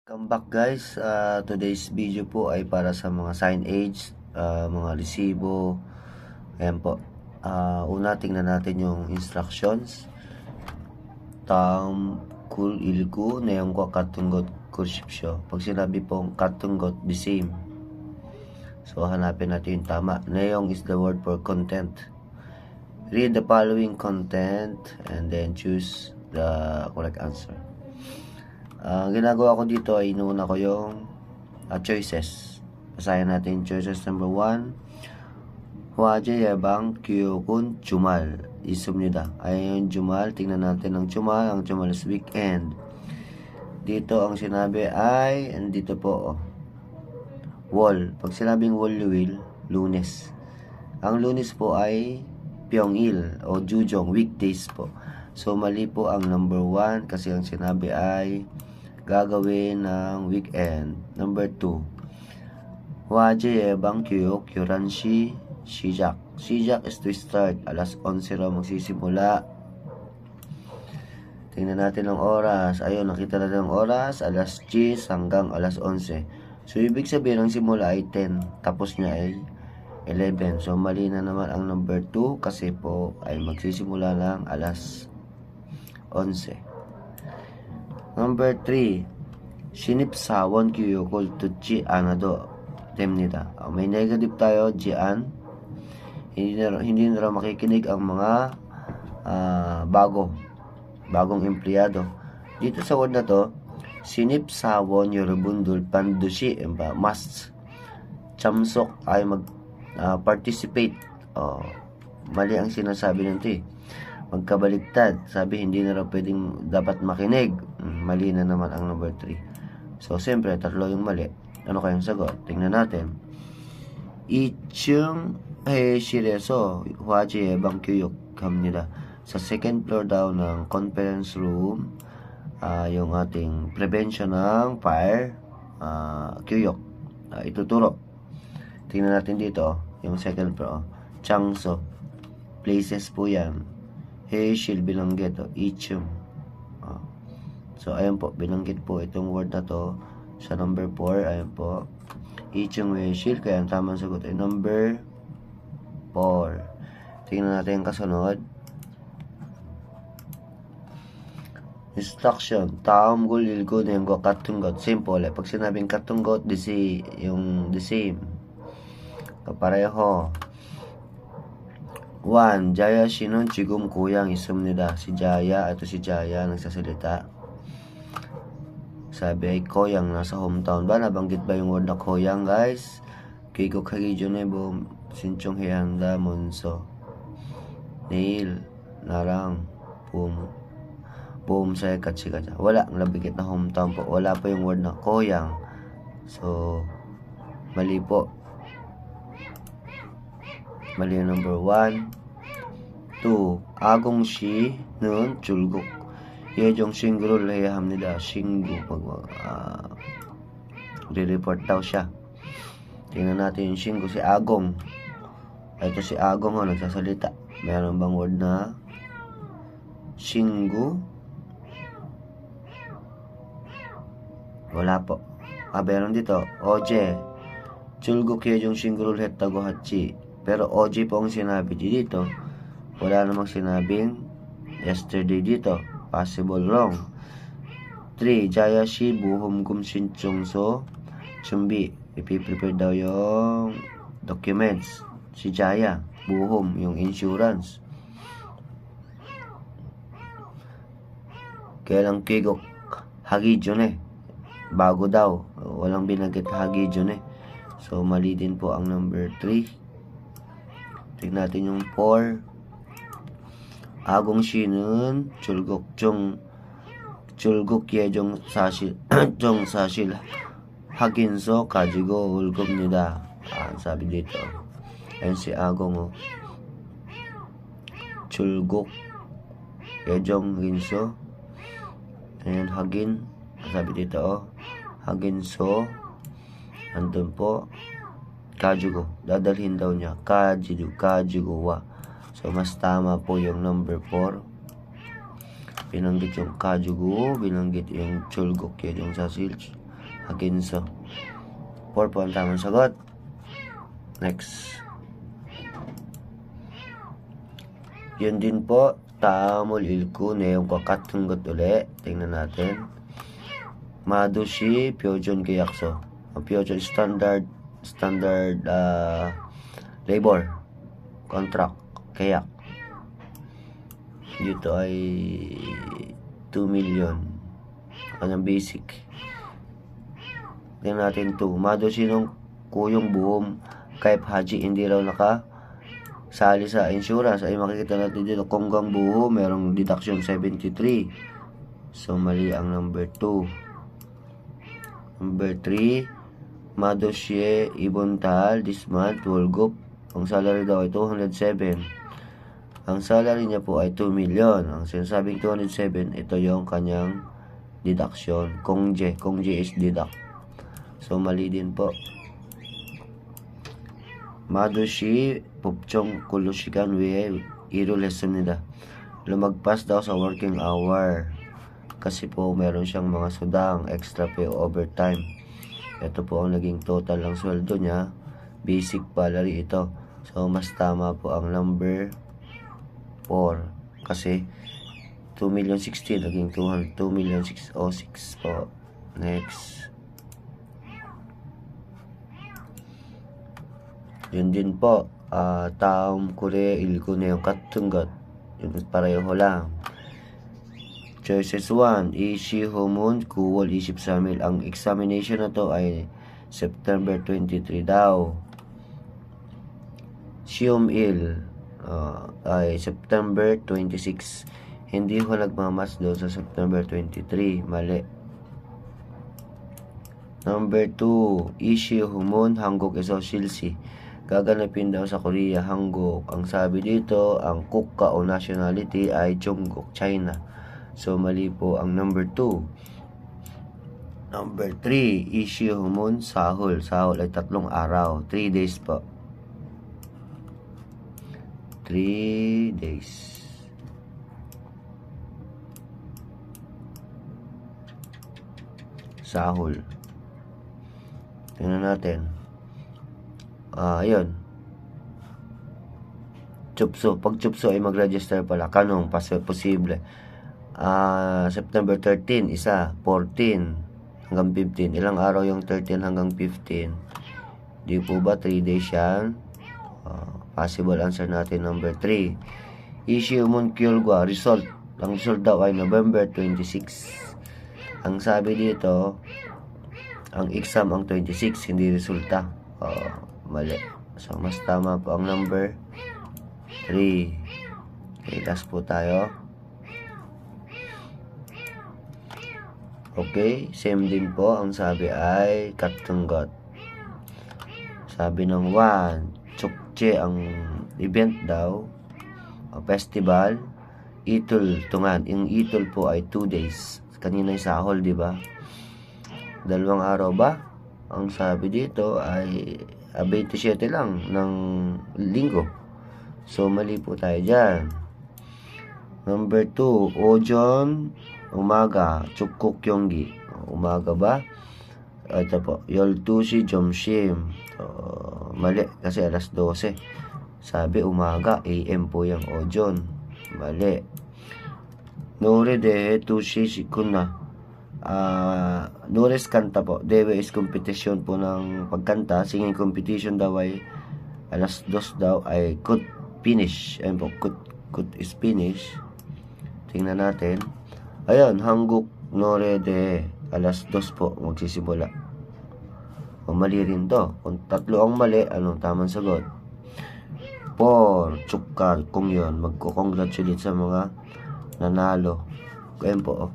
Come back guys, today's video po ay para sa mga signage, mga resibo. Ayan po. Una tingnan natin yung instructions. Tam kul ilku na yung katunggot kursipsyo. Pag sinabi pong katunggot, the same. So hanapin natin yung tama. Neyong is the word for content. Read the following content and then choose the correct answer. Ginagawa ko dito ay inuuna ko yung choices. Basahin natin choices number 1. Huwaje yabang kyokun jumal. Isumnida. Ay yung jumal. Tingnan natin ang jumal. Ang jumal is weekend. Dito ang sinabi ay, dito po, wall. Pag sinabing wall, lunes. Ang lunes po ay pyongil o jujong, weekdays po. So, mali po ang number 1 kasi ang sinabi ay gagawin ng weekend. Number 2. Waje yebang kyok yuranshi shijak. Shijak is to start. Alas 11 raw magsisimula. Tingnan natin ang oras. Ayun, nakita natin ang oras. Alas 10 hanggang alas 11. So, ibig sabihin ang simula ay 10. Tapos niya ay 11. So, mali na naman ang number 2 kasi po ay magsisimula lang alas 11. Number 3. 신입사원 교육을 듣지 않아도 됩니다. May negative tayo, jian. Hindi na raw makikinig ang mga bagong empleyado. Dito sa word na to, 신입사원 여러분들 반드시 must 참석 ay participate. Mali ang sinasabi nito eh. Magkabaligtad. Sabi, hindi na raw pwedeng dapat makinig. Mali na naman ang number 3. So, siyempre, tatlo yung mali. Ano kayang sagot? Tingnan natin. 2층 회의실에서 화재 예방 교육합니다. Sa second floor daw ng conference room, yung ating prevention ng fire, 교육, ituturo. Tingnan natin dito, yung second floor. 장소, places po yan. 회의실 binanggit, 2층. So, ayan po, binanggit po itong word na to sa number 4. Ayan po, 2층 회의실. Kaya ang tamang sagot ay number 4. Tingnan natin yung kasunod. Instruction. 다음 글 읽고 내용과 같은 것. Simple. Pag sinabing 같은 것, yung the same. Kapareho. 1. Jaya 씨는 지금 고향 있습니다. Si Jaya, ito si Jaya nagsasalita. Sabi ay koyang, nasa hometown ba? Nabanggit ba yung word na koyang, guys? 귀국하기 전에 뭐 신청해야 한다, 문서. 내일 나랑 보험사에 같이 가자. Wala, nabigit na hometown po. Wala pa yung word na koyang. So, mali po. Mali yung number 1. 2. 아공 씨는 줄곧 예정 신고를 해야 합니다. 신고. Re-report daw siya. Tingnan natin yung 신고. Si Agong. Ito si Agong nagsasalita. Meron bang word na 신고? Wala po. Meron dito. 어제 줄곧 예정 신고를 했다고 했지. Pero OJ po ang sinabi dito. Wala namang sinabing yesterday dito. Possible wrong. 3. Jaya si buhumkum 신청서 준비. Ipiprepare daw yung documents. Si Jaya. Buhum, yung insurance. Kailang kigok hagi 전에. Bago daw. Walang binanggit hagi 전에. So, mali din po ang number 3. Tignan natin yung 4. 아공 씨는 줄곧 예정 사실 확인서 가지고 올 겁니다. 사bi dito. Ayan si Agong. 줄곧 예정 확인서. Ayan, hagin. Sabi dito, 확인서. Andun po. 가지고. Dadalhin daw niya. 가지고 와. So, mas tama po yung number 4. Binanggit yung kajugo, binanggit yung chulgok yung sasil. Aginso. 4 po ang tamang sagot. Next. Yun din po. Tamol ilku na yung kakatunggot uli. Tingnan natin. Madushi Pyojon Kayakso. Ang Pyojon standard labor contract kayak. Dito ay 2 million. Kanyang basic. Tingnan natin 2. Madushi nung kuyong buhom Kaip Haji hindi raw sali sa insurance. Ay makikita natin dito konggang buho merong deduction 73. So mali ang number 2. Number 3, Madosye Ibontal this month Wolgop. Ang salary daw ay 207. Ang salary niya po ay 2 million. Ang sinasabing 207, ito yung kanyang deduction. Kongje is deduct. So mali din po. Madoshi Popchong Kulushikan we iro lesson nila. Lumagpas daw sa working hour. Kasi po meron siyang mga sudang, extra pay overtime. Ito po ang naging total ng sweldo niya. Basic salary ito. So mas tama po ang number 4. Kasi 2,016,000 naging 2,606,000 po. Next. Yun din po, taom kure ilko na yung katunggot. Yun pareho lang. Choices 1, Ishi Homun Kuwol Isip Samil. Ang examination na to ay September 23 daw. Sium Il ay September 26. Hindi ko nagmamas doon sa September 23. Mali. Number 2, Ishi Homun Hanguk Iso Shilsi. Gaganapin daw sa Korea, Hanguk. Ang sabi dito, ang kukka o nationality ay Jungkook, China. So, mali po ang number 2. Number 3, Ishi Humun Sahol. Sahol ay 3 araw. 3 days po. 3 days. Sahol. Tingnan natin. Ayun. Chupso. Pag chupso ay mag-register pala. Kanong posible. September 13, isa. 14 hanggang 15. Ilang araw yung 13 hanggang 15? Di po ba 3 days yan? Possible answer natin number 3. Issue Mun Kyulgwa. Result. Ang result daw ay November 26. Ang sabi dito, ang exam ang 26, hindi resulta. Mali. So, mas tama po ang number 3. Okay, last po tayo. Okay, same din po. Ang sabi ay katunggot. Sabi ng 1, Chukche ang event daw. Festival. Itul, tungan. Yung itul po ay 2 days. Kanina yung sahol, di ba? 2 araw ba? Ang sabi dito ay 27 lang ng linggo. So, mali po tayo dyan. Number 2, Ojon, umaga, Chukuk Yonggi. Umaga ba? Ito po, Yoltushi Jomshim. Mali, kasi alas 12. Sabi, umaga, AM po yung Ojon. Mali. Nore de Tushi Shikuna. Nores kanta po. Dewe is competition po ng pagkanta. Singing competition daw ay alas 2 daw ay could finish. Ayun po, could is finish. Tingnan natin. Ayun, Hanguk Nore de alas 2 po magsisimula. Mali rin to. Kung 3 ang mali, anong tamang sagot? 4, Chukkar. Kung yun, magko-congratulate sa mga nanalo. Ayun po,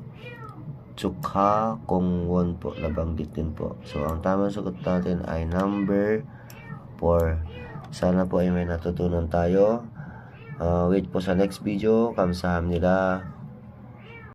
Tsukha kung won po, nabanggit din po. So, ang tamang sagot natin ay number 4. Sana po ay may natutunan tayo. Wait po sa next video. Kamsahamnida.